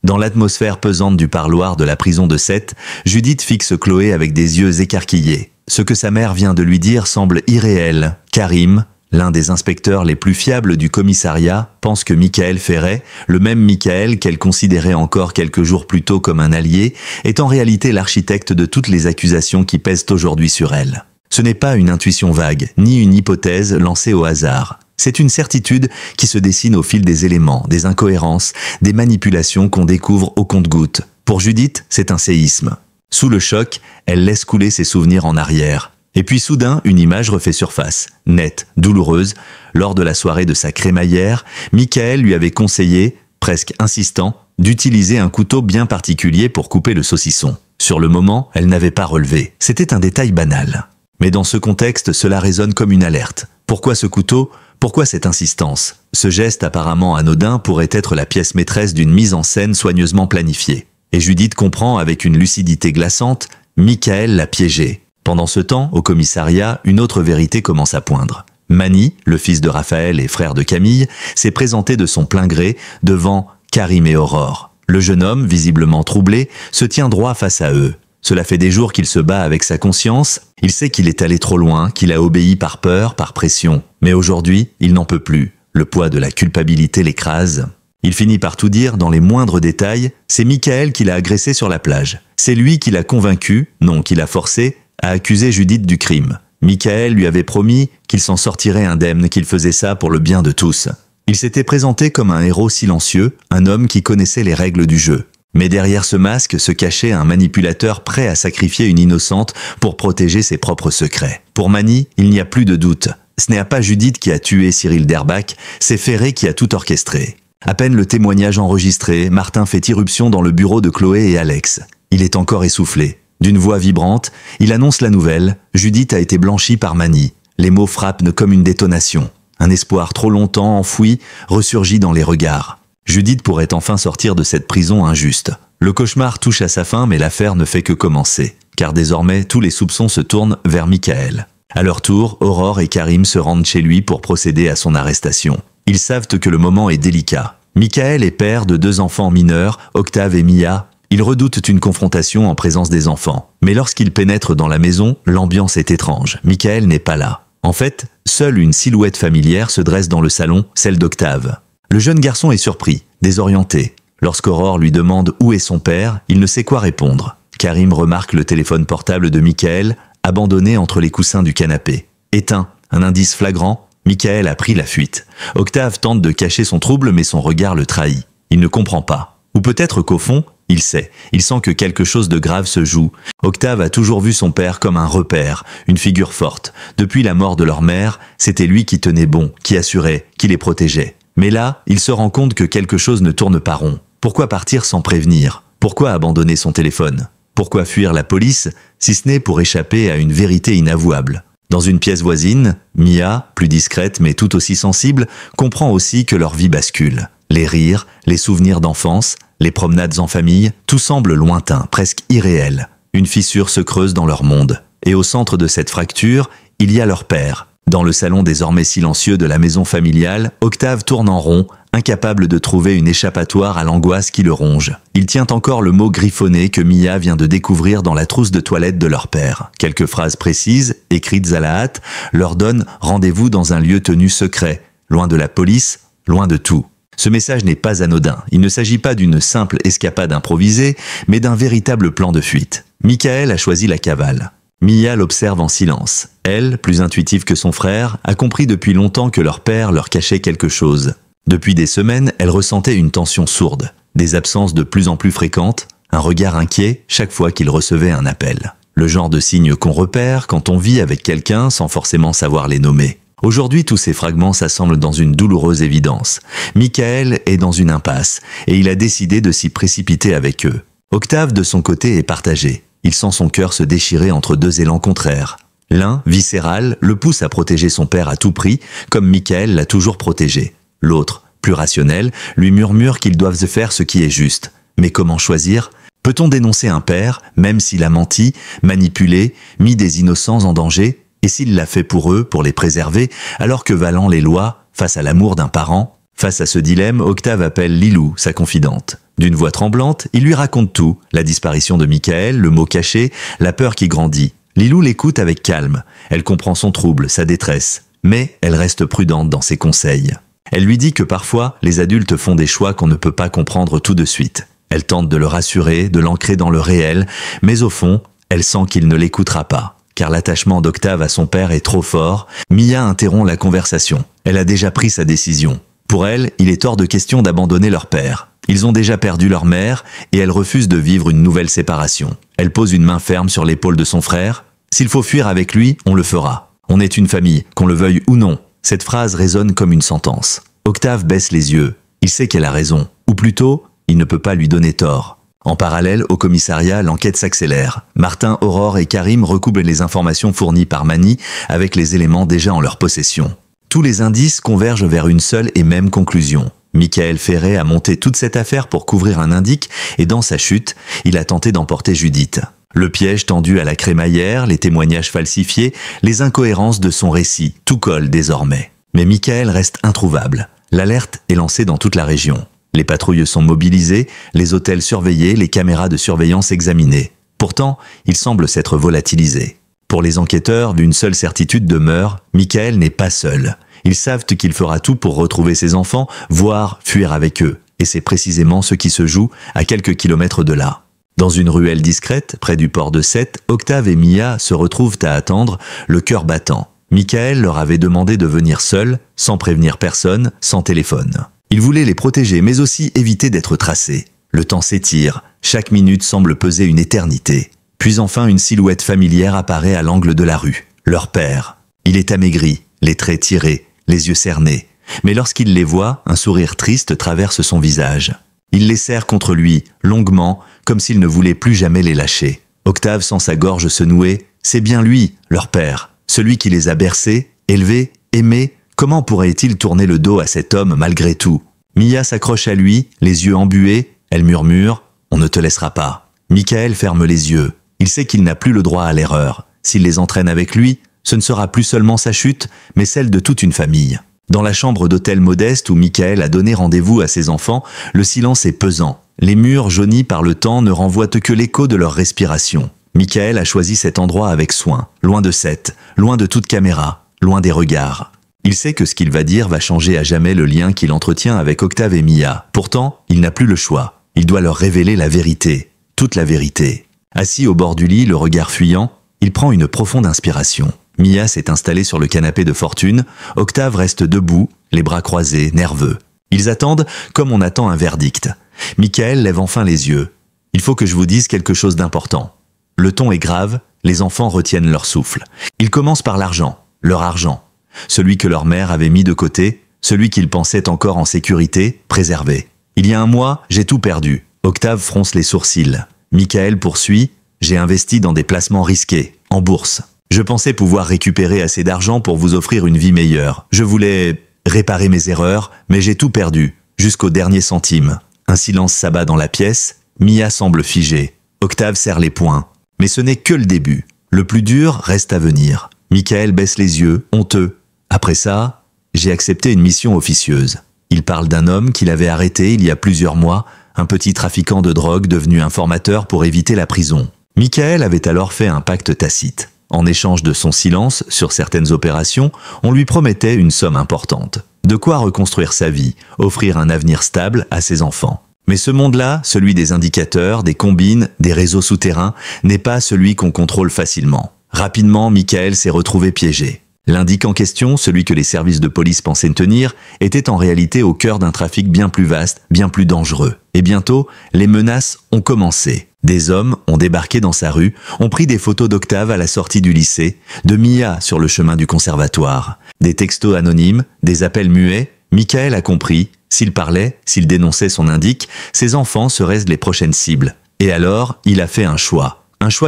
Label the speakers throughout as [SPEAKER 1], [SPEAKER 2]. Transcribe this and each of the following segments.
[SPEAKER 1] Dans l'atmosphère pesante du parloir de la prison de Sète, Judith fixe Chloé avec des yeux écarquillés. Ce que sa mère vient de lui dire semble irréel. Karim, l'un des inspecteurs les plus fiables du commissariat, pense que Michael Ferret, le même Michael qu'elle considérait encore quelques jours plus tôt comme un allié, est en réalité l'architecte de toutes les accusations qui pèsent aujourd'hui sur elle. Ce n'est pas une intuition vague, ni une hypothèse lancée au hasard. C'est une certitude qui se dessine au fil des éléments, des incohérences, des manipulations qu'on découvre au compte-gouttes. Pour Judith, c'est un séisme. Sous le choc, elle laisse couler ses souvenirs en arrière. Et puis soudain, une image refait surface, nette, douloureuse. Lors de la soirée de sa crémaillère, Michael lui avait conseillé, presque insistant, d'utiliser un couteau bien particulier pour couper le saucisson. Sur le moment, elle n'avait pas relevé. C'était un détail banal. Mais dans ce contexte, cela résonne comme une alerte. Pourquoi ce couteau ? Pourquoi cette insistance ? Ce geste apparemment anodin pourrait être la pièce maîtresse d'une mise en scène soigneusement planifiée. Et Judith comprend avec une lucidité glaçante, Michael l'a piégée. Pendant ce temps, au commissariat, une autre vérité commence à poindre. Mani, le fils de Raphaël et frère de Camille, s'est présenté de son plein gré devant Karim et Aurore. Le jeune homme, visiblement troublé, se tient droit face à eux. Cela fait des jours qu'il se bat avec sa conscience. Il sait qu'il est allé trop loin, qu'il a obéi par peur, par pression. Mais aujourd'hui, il n'en peut plus. Le poids de la culpabilité l'écrase. Il finit par tout dire dans les moindres détails. C'est Michael qui l'a agressé sur la plage. C'est lui qui l'a convaincu, non qui l'a forcé, à accuser Judith du crime. Michael lui avait promis qu'il s'en sortirait indemne, qu'il faisait ça pour le bien de tous. Il s'était présenté comme un héros silencieux, un homme qui connaissait les règles du jeu. Mais derrière ce masque se cachait un manipulateur prêt à sacrifier une innocente pour protéger ses propres secrets. Pour Mani, il n'y a plus de doute. Ce n'est pas Judith qui a tué Cyril Derbach, c'est Ferret qui a tout orchestré. À peine le témoignage enregistré, Martin fait irruption dans le bureau de Chloé et Alex. Il est encore essoufflé. D'une voix vibrante, il annonce la nouvelle. Judith a été blanchie par Mani. Les mots frappent comme une détonation. Un espoir trop longtemps enfoui ressurgit dans les regards. Judith pourrait enfin sortir de cette prison injuste. Le cauchemar touche à sa fin, mais l'affaire ne fait que commencer. Car désormais, tous les soupçons se tournent vers Michael. À leur tour, Aurore et Karim se rendent chez lui pour procéder à son arrestation. Ils savent que le moment est délicat. Michael est père de 2 enfants mineurs, Octave et Mia. Ils redoutent une confrontation en présence des enfants. Mais lorsqu'ils pénètrent dans la maison, l'ambiance est étrange. Michael n'est pas là. En fait, seule une silhouette familière se dresse dans le salon, celle d'Octave. Le jeune garçon est surpris, désorienté. Lorsqu'Aurore lui demande où est son père, il ne sait quoi répondre. Karim remarque le téléphone portable de Michael, abandonné entre les coussins du canapé. Éteint, un indice flagrant, Michael a pris la fuite. Octave tente de cacher son trouble, mais son regard le trahit. Il ne comprend pas. Ou peut-être qu'au fond, il sait. Il sent que quelque chose de grave se joue. Octave a toujours vu son père comme un repère, une figure forte. Depuis la mort de leur mère, c'était lui qui tenait bon, qui assurait, qui les protégeait. Mais là, il se rend compte que quelque chose ne tourne pas rond. Pourquoi partir sans prévenir ? Pourquoi abandonner son téléphone ? Pourquoi fuir la police, si ce n'est pour échapper à une vérité inavouable ? Dans une pièce voisine, Mia, plus discrète mais tout aussi sensible, comprend aussi que leur vie bascule. Les rires, les souvenirs d'enfance, les promenades en famille, tout semble lointain, presque irréel. Une fissure se creuse dans leur monde. Et au centre de cette fracture, il y a leur père. Dans le salon désormais silencieux de la maison familiale, Octave tourne en rond, incapable de trouver une échappatoire à l'angoisse qui le ronge. Il tient encore le mot griffonné que Mia vient de découvrir dans la trousse de toilette de leur père. Quelques phrases précises, écrites à la hâte, leur donnent rendez-vous dans un lieu tenu secret, loin de la police, loin de tout. Ce message n'est pas anodin. Il ne s'agit pas d'une simple escapade improvisée, mais d'un véritable plan de fuite. Michael a choisi la cavale. Mia l'observe en silence. Elle, plus intuitive que son frère, a compris depuis longtemps que leur père leur cachait quelque chose. Depuis des semaines, elle ressentait une tension sourde, des absences de plus en plus fréquentes, un regard inquiet chaque fois qu'il recevait un appel. Le genre de signe qu'on repère quand on vit avec quelqu'un sans forcément savoir les nommer. Aujourd'hui, tous ces fragments s'assemblent dans une douloureuse évidence. Michael est dans une impasse, et il a décidé de s'y précipiter avec eux. Octave, de son côté, est partagé. Il sent son cœur se déchirer entre 2 élans contraires. L'un, viscéral, le pousse à protéger son père à tout prix, comme Michael l'a toujours protégé. L'autre, plus rationnel, lui murmure qu'ils doivent faire ce qui est juste. Mais comment choisir ? Peut-on dénoncer un père, même s'il a menti, manipulé, mis des innocents en danger ? Et s'il l'a fait pour eux, pour les préserver, alors que valant les lois, face à l'amour d'un parent ? Face à ce dilemme, Octave appelle Lilou, sa confidente. D'une voix tremblante, il lui raconte tout, la disparition de Michael, le mot caché, la peur qui grandit. Lilou l'écoute avec calme. Elle comprend son trouble, sa détresse. Mais elle reste prudente dans ses conseils. Elle lui dit que parfois, les adultes font des choix qu'on ne peut pas comprendre tout de suite. Elle tente de le rassurer, de l'ancrer dans le réel, mais au fond, elle sent qu'il ne l'écoutera pas. Car l'attachement d'Octave à son père est trop fort, Mia interrompt la conversation. Elle a déjà pris sa décision. Pour elle, il est hors de question d'abandonner leur père. Ils ont déjà perdu leur mère et elle refuse de vivre une nouvelle séparation. Elle pose une main ferme sur l'épaule de son frère. S'il faut fuir avec lui, on le fera. On est une famille, qu'on le veuille ou non. Cette phrase résonne comme une sentence. Octave baisse les yeux. Il sait qu'elle a raison. Ou plutôt, il ne peut pas lui donner tort. En parallèle, au commissariat, l'enquête s'accélère. Martin, Aurore et Karim recouvrent les informations fournies par Mani avec les éléments déjà en leur possession. Tous les indices convergent vers une seule et même conclusion. Michael Ferré a monté toute cette affaire pour couvrir un indique et dans sa chute, il a tenté d'emporter Judith. Le piège tendu à la crémaillère, les témoignages falsifiés, les incohérences de son récit, tout colle désormais. Mais Michael reste introuvable. L'alerte est lancée dans toute la région. Les patrouilles sont mobilisées, les hôtels surveillés, les caméras de surveillance examinées. Pourtant, il semble s'être volatilisé. Pour les enquêteurs, une seule certitude demeure, Michael n'est pas seul. Ils savent qu'il fera tout pour retrouver ses enfants, voire fuir avec eux. Et c'est précisément ce qui se joue à quelques kilomètres de là. Dans une ruelle discrète, près du port de Sète, Octave et Mia se retrouvent à attendre, le cœur battant. Michael leur avait demandé de venir seuls, sans prévenir personne, sans téléphone. Il voulait les protéger, mais aussi éviter d'être tracés. Le temps s'étire, chaque minute semble peser une éternité. Puis enfin, une silhouette familière apparaît à l'angle de la rue. Leur père. Il est amaigri, les traits tirés, les yeux cernés. Mais lorsqu'il les voit, un sourire triste traverse son visage. Il les serre contre lui, longuement, comme s'il ne voulait plus jamais les lâcher. Octave sent sa gorge se nouer. C'est bien lui, leur père. Celui qui les a bercés, élevés, aimés. Comment pourrait-il tourner le dos à cet homme malgré tout? Mia s'accroche à lui, les yeux embués. Elle murmure « On ne te laissera pas ». Michael ferme les yeux. Il sait qu'il n'a plus le droit à l'erreur. S'il les entraîne avec lui, ce ne sera plus seulement sa chute, mais celle de toute une famille. Dans la chambre d'hôtel modeste où Michael a donné rendez-vous à ses enfants, le silence est pesant. Les murs jaunis par le temps ne renvoient que l'écho de leur respiration. Michael a choisi cet endroit avec soin, loin de Sète, loin de toute caméra, loin des regards. Il sait que ce qu'il va dire va changer à jamais le lien qu'il entretient avec Octave et Mia. Pourtant, il n'a plus le choix. Il doit leur révéler la vérité, toute la vérité. Assis au bord du lit, le regard fuyant, il prend une profonde inspiration. Mia s'est installée sur le canapé de fortune, Octave reste debout, les bras croisés, nerveux. Ils attendent comme on attend un verdict. Michael lève enfin les yeux. « Il faut que je vous dise quelque chose d'important. » Le ton est grave, les enfants retiennent leur souffle. Ils commencent par l'argent, leur argent. Celui que leur mère avait mis de côté, celui qu'ils pensaient encore en sécurité, préservé. « Il y a un mois, j'ai tout perdu. » Octave fronce les sourcils. Michael poursuit. « J'ai investi dans des placements risqués, en bourse. Je pensais pouvoir récupérer assez d'argent pour vous offrir une vie meilleure. Je voulais réparer mes erreurs, mais j'ai tout perdu, jusqu'au dernier centime. » Un silence s'abat dans la pièce. Mia semble figée. Octave serre les poings. Mais ce n'est que le début. Le plus dur reste à venir. Michael baisse les yeux, honteux. Après ça, j'ai accepté une mission officieuse. Il parle d'un homme qu'il avait arrêté il y a plusieurs mois, un petit trafiquant de drogue devenu informateur pour éviter la prison. Michael avait alors fait un pacte tacite. En échange de son silence sur certaines opérations, on lui promettait une somme importante. De quoi reconstruire sa vie, offrir un avenir stable à ses enfants. Mais ce monde-là, celui des indicateurs, des combines, des réseaux souterrains, n'est pas celui qu'on contrôle facilement. Rapidement, Michael s'est retrouvé piégé. L'indique en question, celui que les services de police pensaient tenir, était en réalité au cœur d'un trafic bien plus vaste, bien plus dangereux. Et bientôt, les menaces ont commencé. Des hommes ont débarqué dans sa rue, ont pris des photos d'Octave à la sortie du lycée, de Mia sur le chemin du conservatoire. Des textos anonymes, des appels muets. Michael a compris, s'il parlait, s'il dénonçait son indique, ses enfants seraient les prochaines cibles. Et alors, il a fait un choix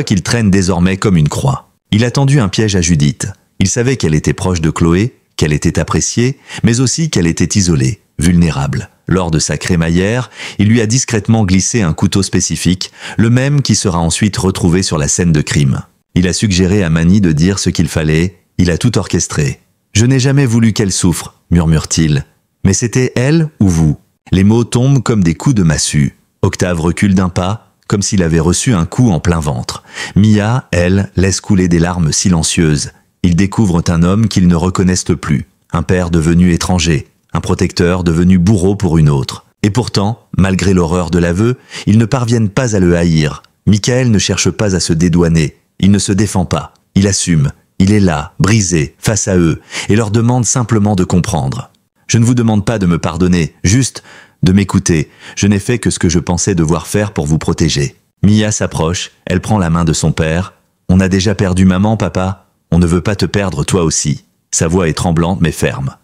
[SPEAKER 1] qu'il traîne désormais comme une croix. Il a tendu un piège à Judith. Il savait qu'elle était proche de Chloé, qu'elle était appréciée, mais aussi qu'elle était isolée, vulnérable. Lors de sa crémaillère, il lui a discrètement glissé un couteau spécifique, le même qui sera ensuite retrouvé sur la scène de crime. Il a suggéré à Mani de dire ce qu'il fallait, il a tout orchestré. « Je n'ai jamais voulu qu'elle souffre », murmure-t-il. « Mais c'était elle ou vous. Les mots tombent comme des coups de massue. Octave recule d'un pas, comme s'il avait reçu un coup en plein ventre. Mia, elle, laisse couler des larmes silencieuses. Ils découvrent un homme qu'ils ne reconnaissent plus. Un père devenu étranger. Un protecteur devenu bourreau pour une autre. Et pourtant, malgré l'horreur de l'aveu, ils ne parviennent pas à le haïr. Michael ne cherche pas à se dédouaner. Il ne se défend pas. Il assume. Il est là, brisé, face à eux, et leur demande simplement de comprendre. Je ne vous demande pas de me pardonner, juste de m'écouter. Je n'ai fait que ce que je pensais devoir faire pour vous protéger. Mia s'approche, elle prend la main de son père. On a déjà perdu maman, papa. On ne veut pas te perdre toi aussi. Sa voix est tremblante mais ferme.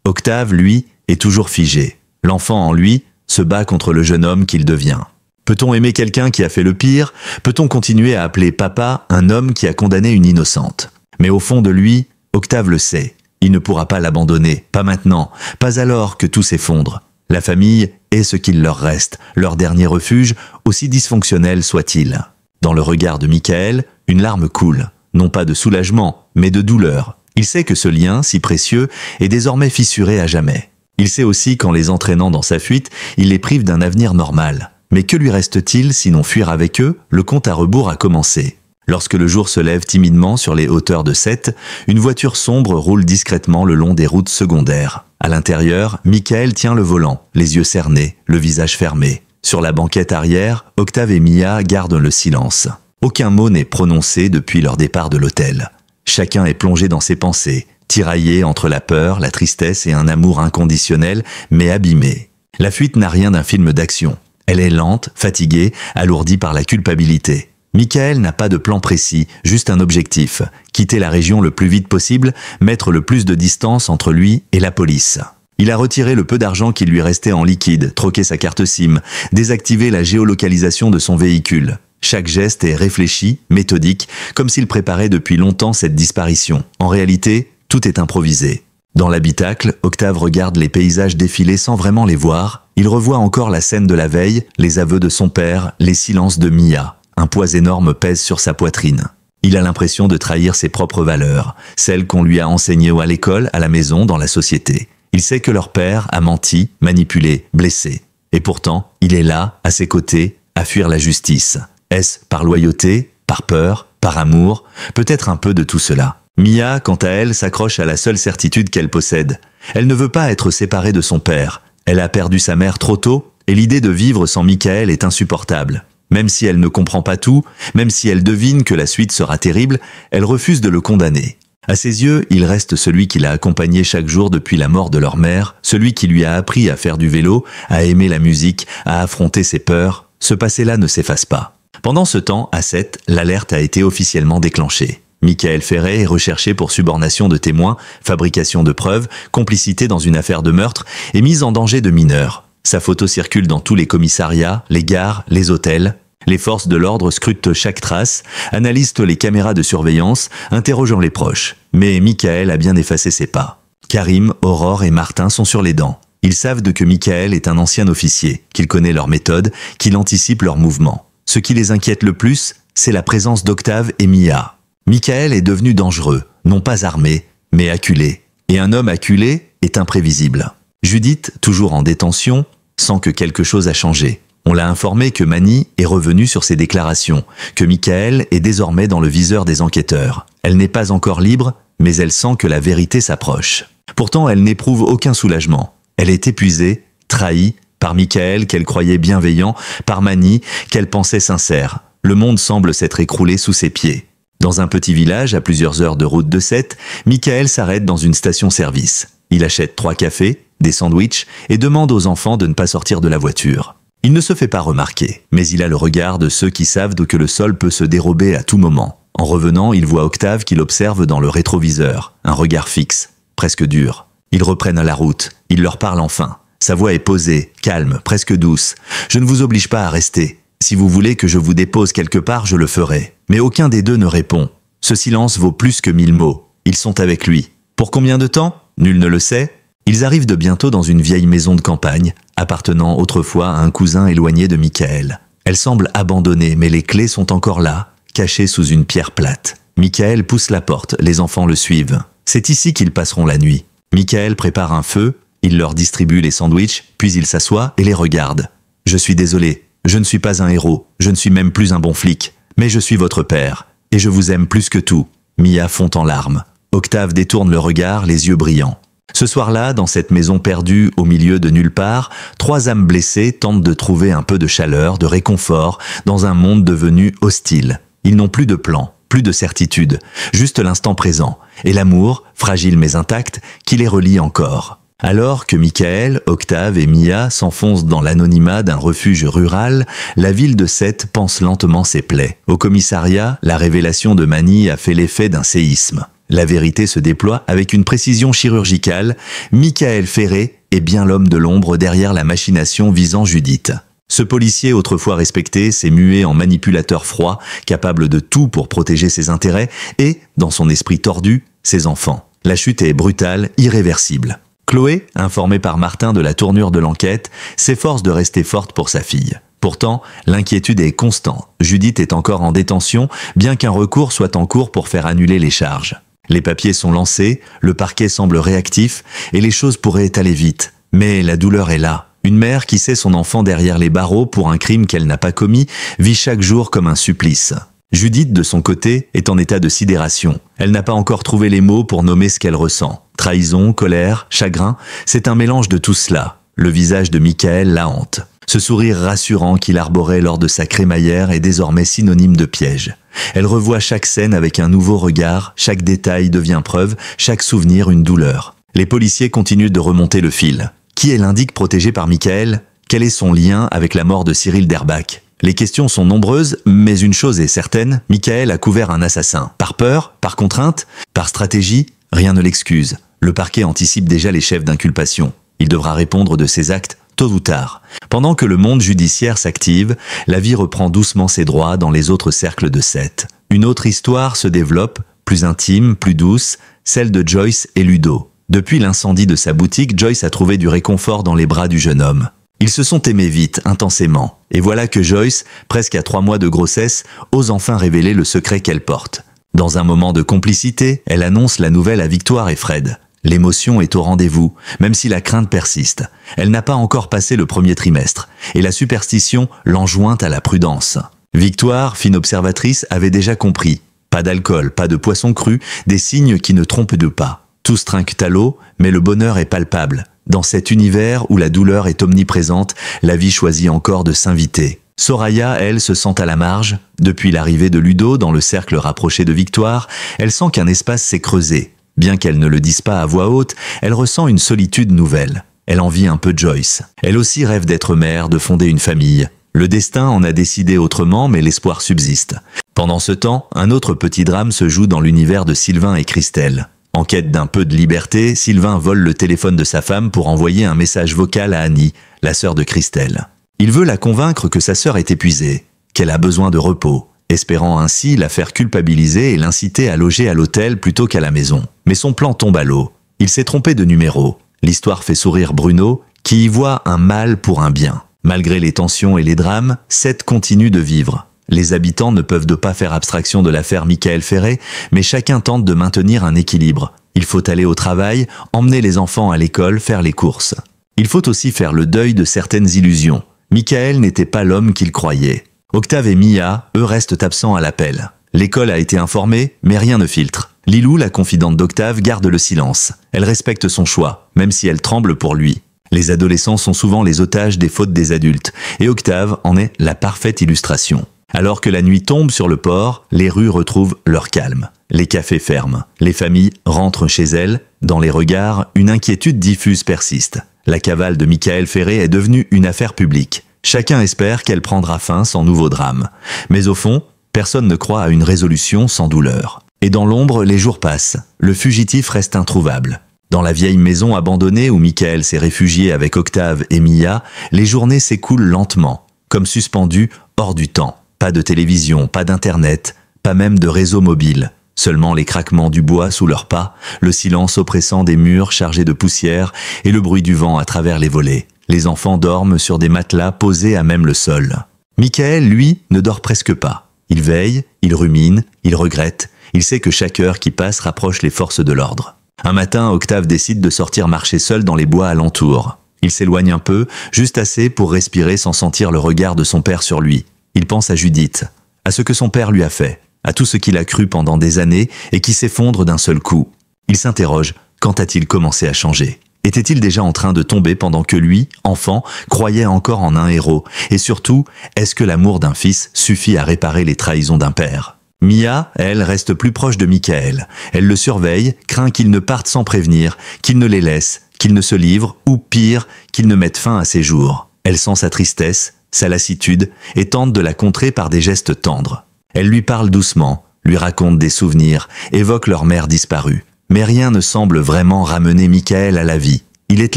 [SPEAKER 1] Octave, lui, est toujours figé. L'enfant en lui se bat contre le jeune homme qu'il devient. Peut-on aimer quelqu'un qui a fait le pire? Peut-on continuer à appeler papa un homme qui a condamné une innocente? Mais au fond de lui, Octave le sait. Il ne pourra pas l'abandonner, pas maintenant, pas alors que tout s'effondre. La famille est ce qu'il leur reste, leur dernier refuge, aussi dysfonctionnel soit-il. Dans le regard de Michael, une larme coule, non pas de soulagement, mais de douleur. Il sait que ce lien, si précieux, est désormais fissuré à jamais. Il sait aussi qu'en les entraînant dans sa fuite, il les prive d'un avenir normal. Mais que lui reste-t-il sinon fuir avec eux? Le compte à rebours a commencé. Lorsque le jour se lève timidement sur les hauteurs de Sète, une voiture sombre roule discrètement le long des routes secondaires. À l'intérieur, Michael tient le volant, les yeux cernés, le visage fermé. Sur la banquette arrière, Octave et Mia gardent le silence. Aucun mot n'est prononcé depuis leur départ de l'hôtel. Chacun est plongé dans ses pensées, tiraillé entre la peur, la tristesse et un amour inconditionnel, mais abîmé. La fuite n'a rien d'un film d'action. Elle est lente, fatiguée, alourdie par la culpabilité. Michael n'a pas de plan précis, juste un objectif. Quitter la région le plus vite possible, mettre le plus de distance entre lui et la police. Il a retiré le peu d'argent qui lui restait en liquide, troqué sa carte SIM, désactivé la géolocalisation de son véhicule. Chaque geste est réfléchi, méthodique, comme s'il préparait depuis longtemps cette disparition. En réalité, tout est improvisé. Dans l'habitacle, Octave regarde les paysages défiler sans vraiment les voir. Il revoit encore la scène de la veille, les aveux de son père, les silences de Mia. Un poids énorme pèse sur sa poitrine. Il a l'impression de trahir ses propres valeurs, celles qu'on lui a enseignées à l'école, à la maison, dans la société. Il sait que leur père a menti, manipulé, blessé. Et pourtant, il est là, à ses côtés, à fuir la justice. Est-ce par loyauté, par peur, par amour? Peut-être un peu de tout cela. Mia, quant à elle, s'accroche à la seule certitude qu'elle possède. Elle ne veut pas être séparée de son père. Elle a perdu sa mère trop tôt, et l'idée de vivre sans Michael est insupportable. Même si elle ne comprend pas tout, même si elle devine que la suite sera terrible, elle refuse de le condamner. À ses yeux, il reste celui qui l'a accompagné chaque jour depuis la mort de leur mère, celui qui lui a appris à faire du vélo, à aimer la musique, à affronter ses peurs. Ce passé-là ne s'efface pas. Pendant ce temps, à Sète, l'alerte a été officiellement déclenchée. Michael Ferret est recherché pour subornation de témoins, fabrication de preuves, complicité dans une affaire de meurtre et mise en danger de mineurs. Sa photo circule dans tous les commissariats, les gares, les hôtels. Les forces de l'ordre scrutent chaque trace, analysent les caméras de surveillance, interrogeant les proches. Mais Michael a bien effacé ses pas. Karim, Aurore et Martin sont sur les dents. Ils savent que Michael est un ancien officier, qu'il connaît leurs méthodes, qu'il anticipe leurs mouvements. Ce qui les inquiète le plus, c'est la présence d'Octave et Mia. Michael est devenu dangereux, non pas armé, mais acculé. Et un homme acculé est imprévisible. Judith, toujours en détention, sent que quelque chose a changé. On l'a informé que Mani est revenu sur ses déclarations, que Michael est désormais dans le viseur des enquêteurs. Elle n'est pas encore libre, mais elle sent que la vérité s'approche. Pourtant, elle n'éprouve aucun soulagement. Elle est épuisée, trahie, par Michael qu'elle croyait bienveillant, par Mani qu'elle pensait sincère. Le monde semble s'être écroulé sous ses pieds. Dans un petit village, à plusieurs heures de route de Sète, Michael s'arrête dans une station-service. Il achète 3 cafés, des sandwichs et demande aux enfants de ne pas sortir de la voiture. Il ne se fait pas remarquer, mais il a le regard de ceux qui savent que le sol peut se dérober à tout moment. En revenant, il voit Octave qui l'observe dans le rétroviseur, un regard fixe, presque dur. Ils reprennent la route, il leur parle enfin. Sa voix est posée, calme, presque douce. « Je ne vous oblige pas à rester. Si vous voulez que je vous dépose quelque part, je le ferai. » Mais aucun des deux ne répond. Ce silence vaut plus que 1000 mots. Ils sont avec lui. Pour combien de temps? Nul ne le sait. Ils arrivent de bientôt dans une vieille maison de campagne, appartenant autrefois à un cousin éloigné de Michael. Elle semble abandonnée, mais les clés sont encore là, cachées sous une pierre plate. Michael pousse la porte, les enfants le suivent. C'est ici qu'ils passeront la nuit. Michael prépare un feu, Il leur distribue les sandwichs, puis il s'assoit et les regarde. « Je suis désolé, je ne suis pas un héros, je ne suis même plus un bon flic, mais je suis votre père, et je vous aime plus que tout. » Mia fond en larmes. Octave détourne le regard, les yeux brillants. Ce soir-là, dans cette maison perdue au milieu de nulle part, 3 âmes blessées tentent de trouver un peu de chaleur, de réconfort, dans un monde devenu hostile. Ils n'ont plus de plan, plus de certitude, juste l'instant présent, et l'amour, fragile mais intact, qui les relie encore. Alors que Michael, Octave et Mia s'enfoncent dans l'anonymat d'un refuge rural, la ville de Sète pense lentement ses plaies. Au commissariat, la révélation de Manny a fait l'effet d'un séisme. La vérité se déploie avec une précision chirurgicale. Michael Ferré est bien l'homme de l'ombre derrière la machination visant Judith. Ce policier autrefois respecté s'est mué en manipulateur froid, capable de tout pour protéger ses intérêts et, dans son esprit tordu, ses enfants. La chute est brutale, irréversible. Chloé, informée par Martin de la tournure de l'enquête, s'efforce de rester forte pour sa fille. Pourtant, l'inquiétude est constante. Judith est encore en détention, bien qu'un recours soit en cours pour faire annuler les charges. Les papiers sont lancés, le parquet semble réactif et les choses pourraient aller vite. Mais la douleur est là. Une mère qui sait son enfant derrière les barreaux pour un crime qu'elle n'a pas commis vit chaque jour comme un supplice. Judith, de son côté, est en état de sidération. Elle n'a pas encore trouvé les mots pour nommer ce qu'elle ressent. Trahison, colère, chagrin, c'est un mélange de tout cela. Le visage de Michael la hante. Ce sourire rassurant qu'il arborait lors de sa crémaillère est désormais synonyme de piège. Elle revoit chaque scène avec un nouveau regard, chaque détail devient preuve, chaque souvenir une douleur. Les policiers continuent de remonter le fil. Qui est l'indique protégé par Michael? Quel est son lien avec la mort de Cyril Derbach? Les questions sont nombreuses, mais une chose est certaine, Michael a couvert un assassin. Par peur? Par contrainte? Par stratégie? Rien ne l'excuse. Le parquet anticipe déjà les chefs d'inculpation. Il devra répondre de ses actes tôt ou tard. Pendant que le monde judiciaire s'active, la vie reprend doucement ses droits dans les autres cercles de Sète. Une autre histoire se développe, plus intime, plus douce, celle de Joyce et Ludo. Depuis l'incendie de sa boutique, Joyce a trouvé du réconfort dans les bras du jeune homme. Ils se sont aimés vite, intensément. Et voilà que Joyce, presque à 3 mois de grossesse, ose enfin révéler le secret qu'elle porte. Dans un moment de complicité, elle annonce la nouvelle à Victoire et Fred. L'émotion est au rendez-vous, même si la crainte persiste. Elle n'a pas encore passé le premier trimestre, et la superstition l'enjoint à la prudence. Victoire, fine observatrice, avait déjà compris. Pas d'alcool, pas de poisson cru, des signes qui ne trompent de pas. Tous trinquent à l'eau, mais le bonheur est palpable. Dans cet univers où la douleur est omniprésente, la vie choisit encore de s'inviter. Soraya, elle, se sent à la marge. Depuis l'arrivée de Ludo dans le cercle rapproché de Victoire, elle sent qu'un espace s'est creusé. Bien qu'elle ne le dise pas à voix haute, elle ressent une solitude nouvelle. Elle envie un peu Joyce. Elle aussi rêve d'être mère, de fonder une famille. Le destin en a décidé autrement, mais l'espoir subsiste. Pendant ce temps, un autre petit drame se joue dans l'univers de Sylvain et Christelle. En quête d'un peu de liberté, Sylvain vole le téléphone de sa femme pour envoyer un message vocal à Annie, la sœur de Christelle. Il veut la convaincre que sa sœur est épuisée, qu'elle a besoin de repos, espérant ainsi la faire culpabiliser et l'inciter à loger à l'hôtel plutôt qu'à la maison. Mais son plan tombe à l'eau. Il s'est trompé de numéro. L'histoire fait sourire Bruno, qui y voit un mal pour un bien. Malgré les tensions et les drames, Sète continue de vivre. Les habitants ne peuvent pas faire abstraction de l'affaire Michael Ferré, mais chacun tente de maintenir un équilibre. Il faut aller au travail, emmener les enfants à l'école, faire les courses. Il faut aussi faire le deuil de certaines illusions. Michael n'était pas l'homme qu'il croyait. Octave et Mia, eux, restent absents à l'appel. L'école a été informée, mais rien ne filtre. Lilou, la confidente d'Octave, garde le silence. Elle respecte son choix, même si elle tremble pour lui. Les adolescents sont souvent les otages des fautes des adultes, et Octave en est la parfaite illustration. Alors que la nuit tombe sur le port, les rues retrouvent leur calme. Les cafés ferment. Les familles rentrent chez elles. Dans les regards, une inquiétude diffuse persiste. La cavale de Michael Ferré est devenue une affaire publique. Chacun espère qu'elle prendra fin sans nouveau drame. Mais au fond, personne ne croit à une résolution sans douleur. Et dans l'ombre, les jours passent. Le fugitif reste introuvable. Dans la vieille maison abandonnée où Michael s'est réfugié avec Octave et Mia, les journées s'écoulent lentement, comme suspendues hors du temps. Pas de télévision, pas d'internet, pas même de réseau mobile. Seulement les craquements du bois sous leurs pas, le silence oppressant des murs chargés de poussière et le bruit du vent à travers les volets. Les enfants dorment sur des matelas posés à même le sol. Michael, lui, ne dort presque pas. Il veille, il rumine, il regrette. Il sait que chaque heure qui passe rapproche les forces de l'ordre. Un matin, Octave décide de sortir marcher seul dans les bois alentours. Il s'éloigne un peu, juste assez pour respirer sans sentir le regard de son père sur lui. Il pense à Judith, à ce que son père lui a fait, à tout ce qu'il a cru pendant des années et qui s'effondre d'un seul coup. Il s'interroge, quand a-t-il commencé à changer ? Était-il déjà en train de tomber pendant que lui, enfant, croyait encore en un héros ? Et surtout, est-ce que l'amour d'un fils suffit à réparer les trahisons d'un père ? Mia, elle, reste plus proche de Michael. Elle le surveille, craint qu'il ne parte sans prévenir, qu'il ne les laisse, qu'il ne se livre, ou pire, qu'il ne mette fin à ses jours. Elle sent sa tristesse, sa lassitude, et tente de la contrer par des gestes tendres. Elle lui parle doucement, lui raconte des souvenirs, évoque leur mère disparue. Mais rien ne semble vraiment ramener Michael à la vie. Il est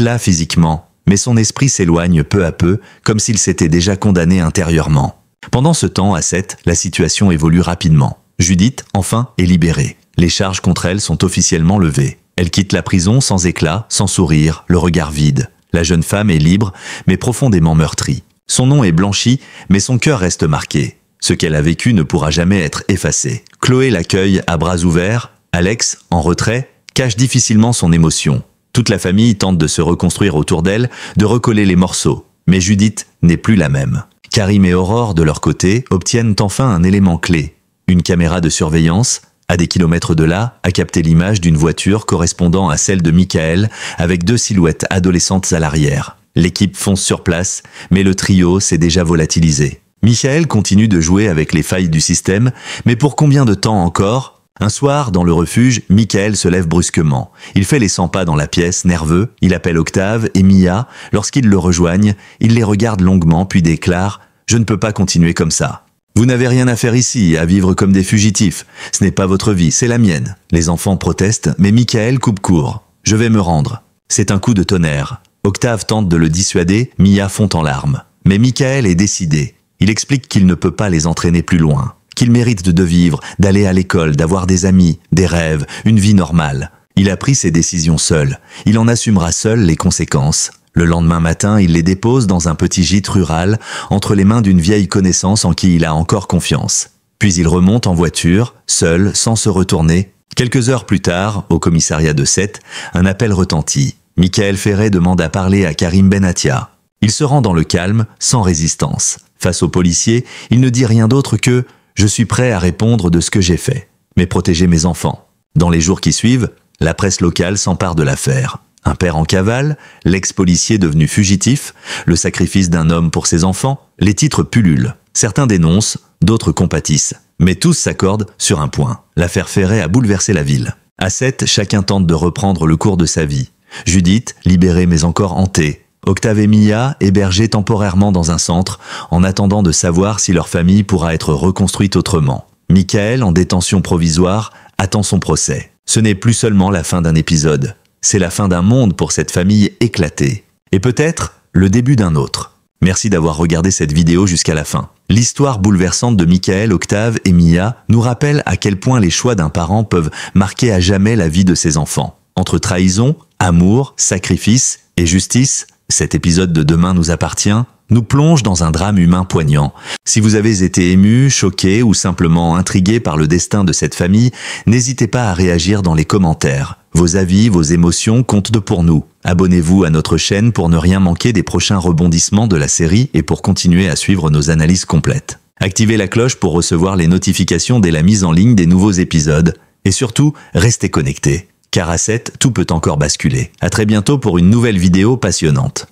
[SPEAKER 1] là physiquement, mais son esprit s'éloigne peu à peu, comme s'il s'était déjà condamné intérieurement. Pendant ce temps, à 7, la situation évolue rapidement. Judith, enfin, est libérée. Les charges contre elle sont officiellement levées. Elle quitte la prison sans éclat, sans sourire, le regard vide. La jeune femme est libre, mais profondément meurtrie. Son nom est blanchi, mais son cœur reste marqué. Ce qu'elle a vécu ne pourra jamais être effacé. Chloé l'accueille à bras ouverts. Alex, en retrait, cache difficilement son émotion. Toute la famille tente de se reconstruire autour d'elle, de recoller les morceaux. Mais Judith n'est plus la même. Karim et Aurore, de leur côté, obtiennent enfin un élément clé. Une caméra de surveillance, à des kilomètres de là, a capté l'image d'une voiture correspondant à celle de Michael, avec 2 silhouettes adolescentes à l'arrière. L'équipe fonce sur place, mais le trio s'est déjà volatilisé. Michael continue de jouer avec les failles du système, mais pour combien de temps encore ? Un soir, dans le refuge, Michael se lève brusquement. Il fait les 100 pas dans la pièce, nerveux. Il appelle Octave et Mia. Lorsqu'ils le rejoignent, il les regarde longuement puis déclare « Je ne peux pas continuer comme ça. Vous n'avez rien à faire ici, à vivre comme des fugitifs. Ce n'est pas votre vie, c'est la mienne. » Les enfants protestent, mais Michael coupe court. « Je vais me rendre. » C'est un coup de tonnerre. Octave tente de le dissuader, Mia fond en larmes. Mais Michael est décidé. Il explique qu'il ne peut pas les entraîner plus loin. Qu'il mérite de vivre, d'aller à l'école, d'avoir des amis, des rêves, une vie normale. Il a pris ses décisions seul. Il en assumera seul les conséquences. Le lendemain matin, il les dépose dans un petit gîte rural, entre les mains d'une vieille connaissance en qui il a encore confiance. Puis il remonte en voiture, seul, sans se retourner. Quelques heures plus tard, au commissariat de Sète, un appel retentit. Michael Ferret demande à parler à Karim Benatia. Il se rend dans le calme, sans résistance. Face aux policiers, il ne dit rien d'autre que « Je suis prêt à répondre de ce que j'ai fait, mais protéger mes enfants ». Dans les jours qui suivent, la presse locale s'empare de l'affaire. Un père en cavale, l'ex-policier devenu fugitif, le sacrifice d'un homme pour ses enfants, les titres pullulent. Certains dénoncent, d'autres compatissent. Mais tous s'accordent sur un point. L'affaire Ferret a bouleversé la ville. À 7, chacun tente de reprendre le cours de sa vie. Judith, libérée mais encore hantée. Octave et Mia, hébergés temporairement dans un centre, en attendant de savoir si leur famille pourra être reconstruite autrement. Michael, en détention provisoire, attend son procès. Ce n'est plus seulement la fin d'un épisode, c'est la fin d'un monde pour cette famille éclatée. Et peut-être le début d'un autre. Merci d'avoir regardé cette vidéo jusqu'à la fin. L'histoire bouleversante de Michael, Octave et Mia nous rappelle à quel point les choix d'un parent peuvent marquer à jamais la vie de ses enfants. Entre trahison, amour, sacrifice et justice, cet épisode de Demain nous appartient nous plonge dans un drame humain poignant. Si vous avez été ému, choqué ou simplement intrigué par le destin de cette famille, n'hésitez pas à réagir dans les commentaires. Vos avis, vos émotions comptent pour nous. Abonnez-vous à notre chaîne pour ne rien manquer des prochains rebondissements de la série et pour continuer à suivre nos analyses complètes. Activez la cloche pour recevoir les notifications dès la mise en ligne des nouveaux épisodes. Et surtout, restez connectés. Car à 7, tout peut encore basculer. À très bientôt pour une nouvelle vidéo passionnante.